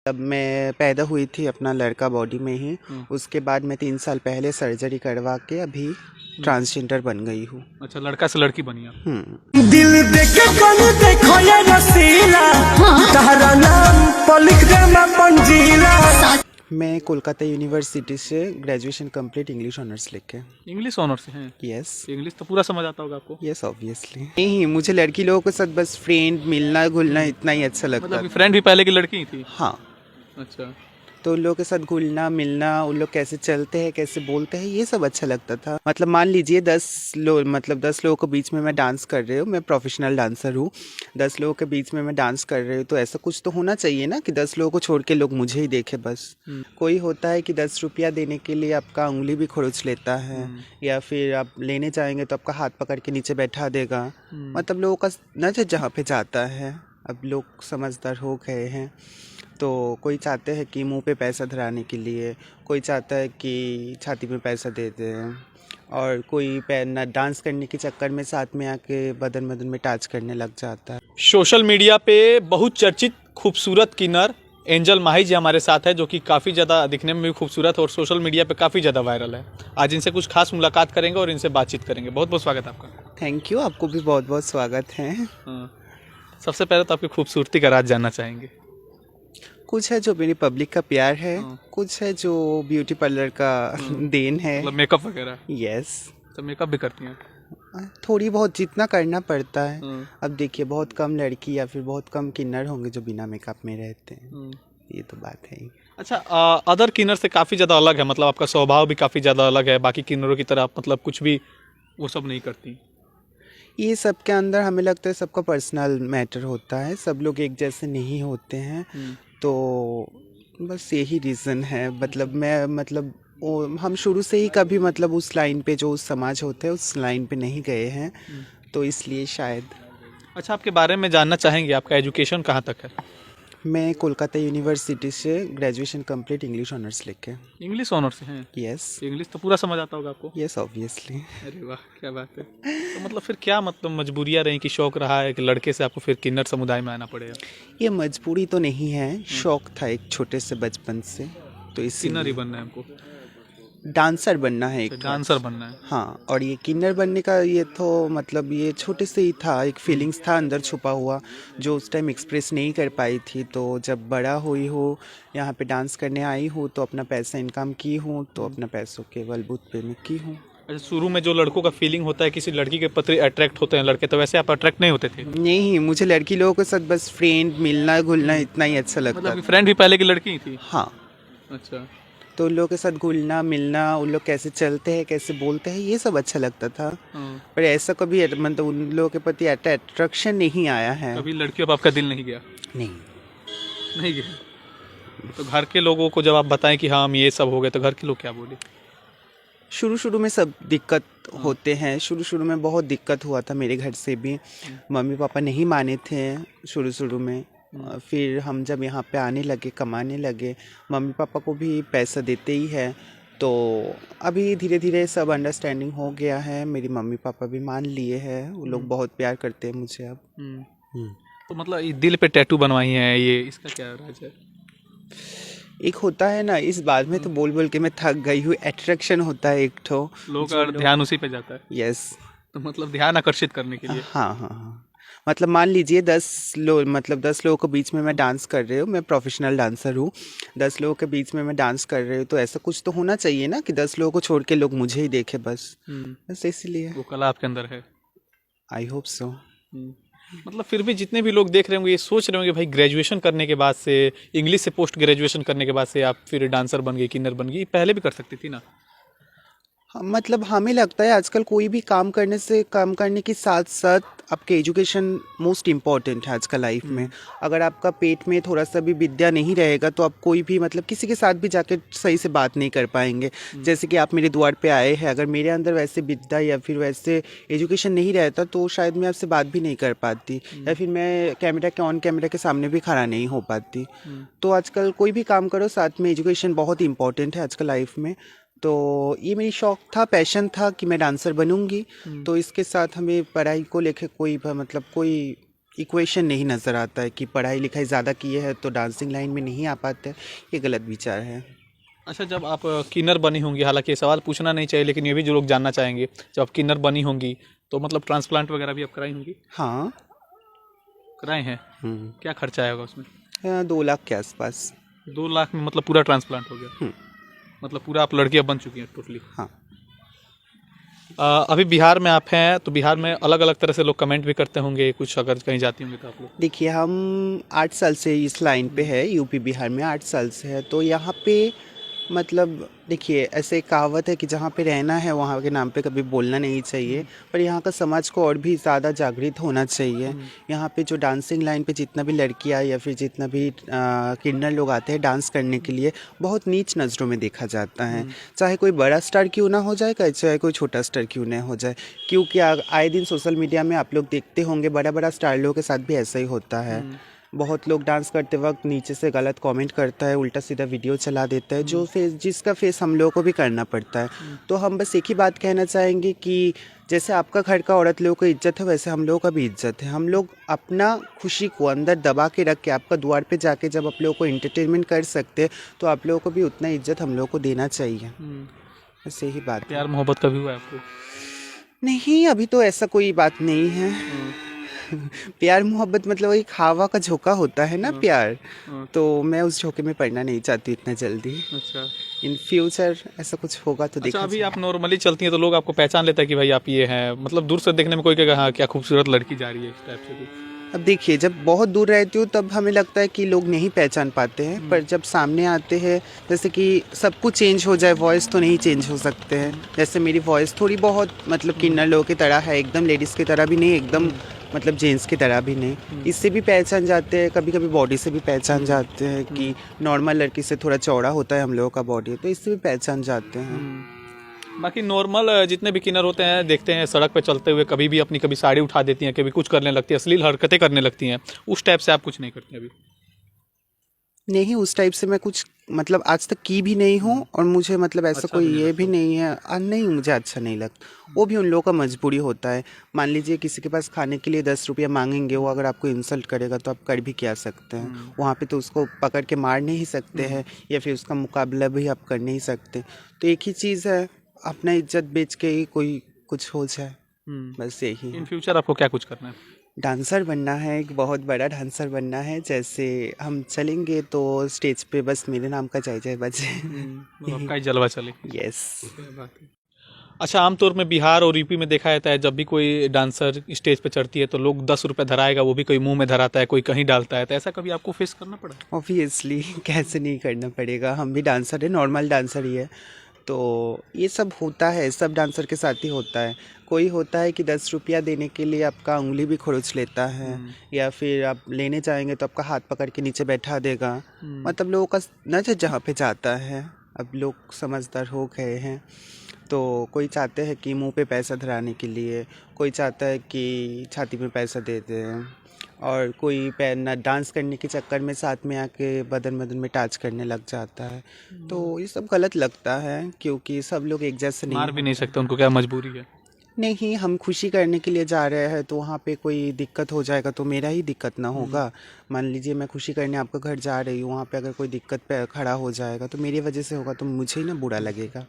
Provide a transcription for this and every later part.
तब मैं पैदा हुई थी अपना लड़का बॉडी में ही। उसके बाद मैं 3 साल पहले सर्जरी करवा के अभी ट्रांसजेंडर बन गई हूँ। अच्छा, लड़का से लड़की बनी आप। दिल देके कौन देखो ये रसीला तारा नाम पर लिख दे मैं पंजीला। मैं कोलकाता यूनिवर्सिटी से ग्रेजुएशन कंप्लीट इंग्लिश ऑनर्स लेके। इंग्लिश ऑनर से हैं? यस। इंग्लिश तो पूरा समझ आता होगा आपको? Yes obviously. नहीं, मुझे लड़की लोगों के साथ बस फ्रेंड मिलना घुलना इतना ही अच्छा लगता मतलब था। फ्रेंड भी पहले की लड़की ही थी? हाँ, अच्छा। तो उन लोगों के साथ घुलना मिलना, उन लोग कैसे चलते हैं कैसे बोलते हैं ये सब अच्छा लगता था। मतलब मान लीजिए 10 लोगों के बीच में मैं डांस कर रही हूँ, मैं प्रोफेशनल डांसर हूँ, 10 लोगों के बीच में मैं डांस कर रही हूँ, तो ऐसा कुछ तो होना चाहिए ना कि 10 लोगों को छोड़ के लोग मुझे ही देखे बस। कोई होता है कि 10 रुपया देने के लिए आपका उंगली भी खरोच लेता है, या फिर आप लेने जाएंगे तो आपका हाथ पकड़ के नीचे बैठा देगा। मतलब लोगों का नजर जहाँ पे जाता है, अब लोग समझदार हो गए हैं, तो कोई चाहते हैं कि मुंह पे पैसा धराने के लिए, कोई चाहता है कि छाती में पैसा दे दें, और कोई डांस करने के चक्कर में साथ में आके बदन बदन में टच करने लग जाता है। सोशल मीडिया पे बहुत चर्चित खूबसूरत किन्नर एंजल माही जी हमारे साथ है, जो कि काफ़ी ज़्यादा दिखने में भी खूबसूरत और सोशल मीडिया पे काफ़ी ज़्यादा वायरल है। आज इनसे कुछ खास मुलाकात करेंगे और इनसे बातचीत करेंगे। बहुत बहुत स्वागत आपका। थैंक यू, आपको भी बहुत बहुत स्वागत है। सबसे पहले तो आपकी खूबसूरती का राज जानना चाहेंगे। कुछ है जो मेरी पब्लिक का प्यार है, कुछ है जो ब्यूटी पार्लर का देन है। मतलब मेकअप वगैरह? यस। तो मेकअप भी करती हैं? थोड़ी बहुत, जितना करना पड़ता है। अब देखिए, बहुत कम लड़की या फिर बहुत कम किन्नर होंगे जो बिना मेकअप में रहते हैं, ये तो बात है ही। अच्छा, अदर किन्नर से काफ़ी ज़्यादा अलग है, मतलब आपका स्वभाव भी काफ़ी ज़्यादा अलग है, बाकी किन्नरों की तरह आप मतलब कुछ भी वो सब नहीं करती। ये सब के अंदर हमें लगता है सबका पर्सनल मैटर होता है, सब लोग एक जैसे नहीं होते हैं, तो बस यही रीज़न है। हम शुरू से ही कभी मतलब उस लाइन पे, जो उस समाज होते हैं उस लाइन पे नहीं गए हैं, तो इसलिए शायद। अच्छा, आपके बारे में जानना चाहेंगे, आपका एजुकेशन कहाँ तक है? मैं कोलकाता यूनिवर्सिटी से ग्रेजुएशन कंप्लीट इंग्लिश ऑनर्स लेके। इंग्लिश ऑनर से हैं? यस। इंग्लिश तो पूरा समझ आता होगा आपको? Yes obviously. अरे वाह, क्या बात है। तो मतलब फिर क्या मतलब मजबूरियाँ रही कि शौक रहा है कि लड़के से आपको फिर किन्नर समुदाय में आना पड़ेगा? ये मजबूरी तो नहीं है, शौक था एक छोटे से बचपन से, तो किन्नर ही इसीलिए बनना है हमको? डांसर बनना है एक। डांसर बनना है? हाँ, और ये किन्नर बनने का ये तो मतलब ये छोटे से ही था, एक फीलिंग्स था अंदर छुपा हुआ जो उस टाइम एक्सप्रेस नहीं कर पाई थी। तो जब बड़ा हुई हो, यहाँ पे डांस करने आई हूँ, तो अपना पैसा इनकम की हूँ, तो अपना पैसों के बलबूते पे मैं की हूँ। अच्छा, शुरू में जो लड़कों का फीलिंग होता है किसी लड़की के प्रति अट्रैक्ट होते हैं लड़के, तो वैसे आप अट्रैक्ट नहीं होते थे? नहीं, मुझे लड़की लोगों के साथ बस फ्रेंड मिलना घुलना इतना ही अच्छा लगता मतलब था। फ्रेंड भी पहले की लड़की ही थी? हाँ, अच्छा। तो उन लोगों के साथ घुलना मिलना, उन लोग कैसे चलते हैं कैसे बोलते हैं ये सब अच्छा लगता था। पर ऐसा कभी मतलब उन लोगों के प्रति अट्रैक्शन नहीं आया है। कभी लड़कियों पर आपका दिल नहीं गया? नहीं। नहीं गया? तो घर के लोगों को जब आप बताएं कि हाँ हम ये सब हो गए, तो घर के लोग क्या बोले? शुरू शुरू में सब दिक्कत होते हैं, शुरू शुरू में बहुत दिक्कत हुआ था मेरे घर से भी। मम्मी पापा नहीं माने थे शुरू शुरू में। फिर हम जब यहाँ पे आने लगे, कमाने लगे, मम्मी पापा को भी पैसा देते ही है, तो अभी धीरे धीरे सब अंडरस्टैंडिंग हो गया है। मेरी मम्मी पापा भी मान लिए हैं, वो लोग बहुत प्यार करते हैं मुझे अब। तो मतलब ये दिल पे टैटू बनवाई है, ये इसका क्या राज है? एक होता है ना, इस बात में तो बोल बोल के मैं थक गई हूँ, अट्रैक्शन होता है एक ठो, लोगों का ध्यान उसी पे जाता है। यस। तो मतलब ध्यान आकर्षित करने के लिए? हाँ हाँ हाँ। मतलब मान लीजिए 10 लोगों के बीच में मैं डांस कर रही हूँ, मैं प्रोफेशनल डांसर हूँ, 10 लोगों के बीच में मैं डांस कर रही हूँ, तो ऐसा कुछ तो होना चाहिए ना कि 10 लोगों को छोड़ के लोग मुझे ही देखे बस इसलिए। वो कला आपके अंदर है? I hope so. मतलब फिर भी जितने भी लोग देख रहे होंगे ये सोच रहे होंगे भाई ग्रेजुएशन करने के बाद से, इंग्लिश से पोस्ट ग्रेजुएशन करने के बाद से आप फिर डांसर बन गई, किन्नर बन गई, पहले भी कर सकती थी ना? मतलब हमें लगता है आजकल कोई भी काम करने के साथ साथ आपके एजुकेशन मोस्ट इम्पॉर्टेंट है आजकल लाइफ में। अगर आपका पेट में थोड़ा सा भी विद्या नहीं रहेगा तो आप कोई भी मतलब किसी के साथ भी जाके सही से बात नहीं कर पाएंगे। जैसे कि आप मेरे द्वार पे आए हैं, अगर मेरे अंदर वैसे विद्या या फिर वैसे एजुकेशन नहीं रहता तो शायद मैं आपसे बात भी नहीं कर पाती, या फिर मैं ऑन कैमरा के सामने भी खड़ा नहीं हो पाती। तो आजकल कोई भी काम करो साथ में एजुकेशन बहुत इंपॉर्टेंट है आजकल लाइफ में। तो ये मेरी शौक था, पैशन था कि मैं डांसर बनूंगी, तो इसके साथ हमें पढ़ाई को लेके कोई इक्वेशन नहीं नज़र आता है कि पढ़ाई लिखाई ज़्यादा किए है तो डांसिंग लाइन में नहीं आ पाते, ये गलत विचार है। अच्छा, जब आप किन्नर बनी होंगी, हालांकि ये सवाल पूछना नहीं चाहिए लेकिन ये भी जो लोग जानना चाहेंगे, जब आप किन्नर बनी होंगी तो मतलब ट्रांसप्लांट वगैरह भी आप कराई होंगी? हाँ। कराए हैं। क्या खर्चा आएगा उसमें? 2 लाख के आसपास। 2 लाख में मतलब पूरा ट्रांसप्लांट हो गया? मतलब पूरा आप लड़कियां बन चुकी हैं टोटली? हाँ। अभी बिहार में आप हैं तो बिहार में अलग अलग तरह से लोग कमेंट भी करते होंगे, कुछ अगर कहीं जाती होंगी तो आप लोग? देखिए, हम 8 साल से इस लाइन पे है, यूपी बिहार में 8 साल से है, तो यहाँ पे मतलब देखिए, ऐसे एक कहावत है कि जहाँ पे रहना है वहाँ के नाम पे कभी बोलना नहीं चाहिए, पर यहाँ का समाज को और भी ज़्यादा जागृत होना चाहिए। यहाँ पे जो डांसिंग लाइन पे जितना भी लड़कियाँ या फिर जितना भी किन्नर लोग आते हैं डांस करने के लिए, बहुत नीच नज़रों में देखा जाता है। चाहे कोई बड़ा स्टार क्यों ना हो जाए, चाहे कोई छोटा स्टार क्यों ना हो जाए, क्योंकि आए दिन सोशल मीडिया में आप लोग देखते होंगे बड़ा बड़ा स्टार लोगों के साथ भी ऐसा ही होता है। बहुत लोग डांस करते वक्त नीचे से गलत कमेंट करता है, उल्टा सीधा वीडियो चला देता है, जो फेस जिसका फेस हम लोगों को भी करना पड़ता है। तो हम बस एक ही बात कहना चाहेंगे कि जैसे आपका घर का औरत लोगों को इज्जत है, वैसे हम लोगों का भी इज्जत है। हम लोग अपना खुशी को अंदर दबा के रख के आपका द्वार पे जाके जब आप लोगों को एंटरटेनमेंट कर सकते हैं, तो आप लोगों को भी उतना इज्जत हम लोगों को देना चाहिए। बस यही बात है। प्यार मोहब्बत कभी हुआ है आपको? नहीं, अभी तो ऐसा कोई बात नहीं है। प्यार मोहब्बत मतलब एक हवा का झोंका होता है ना प्यार, तो मैं उस झोंके में पड़ना नहीं चाहती इतना जल्दी। अच्छा, इन फ्यूचर ऐसा कुछ होगा तो देखा अच्छा, अभी जाएगा। आप नॉर्मली चलती हैं तो लोग आपको पहचान लेता है कि भाई आप ये हैं, मतलब दूर से देखने में कोई कहेगा हाँ क्या खूबसूरत लड़की जा रही है, इस टाइप से भी? अब देखिए, जब बहुत दूर रहती हूँ तब हमें लगता है कि लोग नहीं पहचान पाते हैं, पर जब सामने आते हैं, जैसे कि सब कुछ चेंज हो जाए, वॉइस तो नहीं चेंज हो सकते हैं। जैसे मेरी वॉइस थोड़ी बहुत मतलब किन्नर लोगों की तरह है, एकदम लेडीज़ की तरह भी नहीं, एकदम मतलब जेंट्स की तरह भी नहीं। इससे भी पहचान जाते हैं, कभी कभी बॉडी से भी पहचान जाते हैं कि नॉर्मल लड़की से थोड़ा चौड़ा होता है हम लोगों का बॉडी, तो इससे भी पहचान जाते हैं। बाकी नॉर्मल जितने भी किन्नर होते हैं, देखते हैं सड़क पे चलते हुए कभी भी अपनी कभी साड़ी उठा देती हैं, कभी कुछ करने लगती है, अश्लील हरकतें करने लगती हैं, उस टाइप से आप कुछ नहीं करते अभी? नहीं, उस टाइप से मैं कुछ मतलब आज तक की भी नहीं हूँ, और मुझे मतलब ऐसा अच्छा कोई भी नहीं ये लगता? भी नहीं है, नहीं मुझे अच्छा नहीं लगता। वो भी उन लोगों का मजबूरी होता है। मान लीजिए किसी के पास खाने के लिए 10 रुपया मांगेंगे, वो अगर आपको इंसल्ट करेगा तो आप कर भी क्या सकते हैं? वहाँ पे तो उसको पकड़ के मार नहीं सकते हैं, या फिर उसका मुकाबला भी आप कर नहीं सकते। तो एक ही चीज़ है, अपना इज्जत बेच के ही कोई कुछ हो जाए, बस यही इन है। फ्यूचर आपको क्या कुछ करना है? डांसर बनना है, एक बहुत बड़ा डांसर बनना है। जैसे हम चलेंगे तो स्टेज पे बस मेरे नाम का जय जय बजे। आपका ही जलवा चले। यस। अच्छा, आमतौर में बिहार और यूपी में देखा जाता है जब भी कोई डांसर स्टेज पे चढ़ती है तो लोग 10 रुपये धराएगा, वो भी कोई मुंह में धराता है, कोई कहीं डालता है, तो ऐसा कभी आपको फेस करना पड़ा? ऑब्वियसली, कैसे नहीं करना पड़ेगा, हम भी डांसर है, नॉर्मल डांसर ही है, तो ये सब होता है, सब डांसर के साथ ही होता है। कोई होता है कि 10 रुपया देने के लिए आपका उंगली भी खरोच लेता है, या फिर आप लेने जाएंगे तो आपका हाथ पकड़ के नीचे बैठा देगा। मतलब लोगों का नजर जहाँ पे जाता है, अब लोग समझदार हो गए हैं, तो कोई चाहते हैं कि मुंह पे पैसा धराने के लिए, कोई चाहता है कि छाती में पैसा दे दें, और कोई डांस करने के चक्कर में साथ में आके बदन बदन में टच करने लग जाता है। तो ये सब गलत लगता है, क्योंकि सब लोग एक जैसे नहीं मार भी नहीं सकते, उनको क्या मजबूरी है? नहीं, हम खुशी करने के लिए जा रहे हैं, तो वहाँ पे कोई दिक्कत हो जाएगा तो मेरा ही दिक्कत ना होगा। मान लीजिए मैं खुशी करने आपका घर जा रही हूँ, वहाँ पे अगर कोई दिक्कत पे खड़ा हो जाएगा तो मेरी वजह से होगा, तो मुझे ही ना बुरा लगेगा।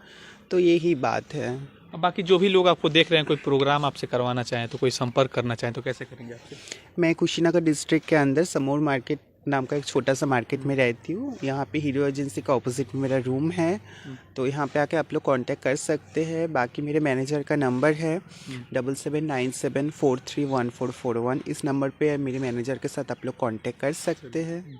तो यही बात है। अब बाकी जो भी लोग आपको देख रहे हैं, कोई प्रोग्राम आपसे करवाना चाहें तो कोई संपर्क करना चाहें तो कैसे करेंगे आपसे? मैं कुशीनगर डिस्ट्रिक्ट के अंदर समोर मार्केट नाम का एक छोटा सा मार्केट में रहती हूँ। यहाँ पे हीरो एजेंसी का ऑपोजिट में मेरा रूम है, तो यहाँ पे आके आप लोग कांटेक्ट कर सकते हैं। बाकी मेरे मैनेजर का नंबर है 7797431441। इस नंबर पे मेरे मैनेजर के साथ आप लोग कांटेक्ट कर सकते हैं।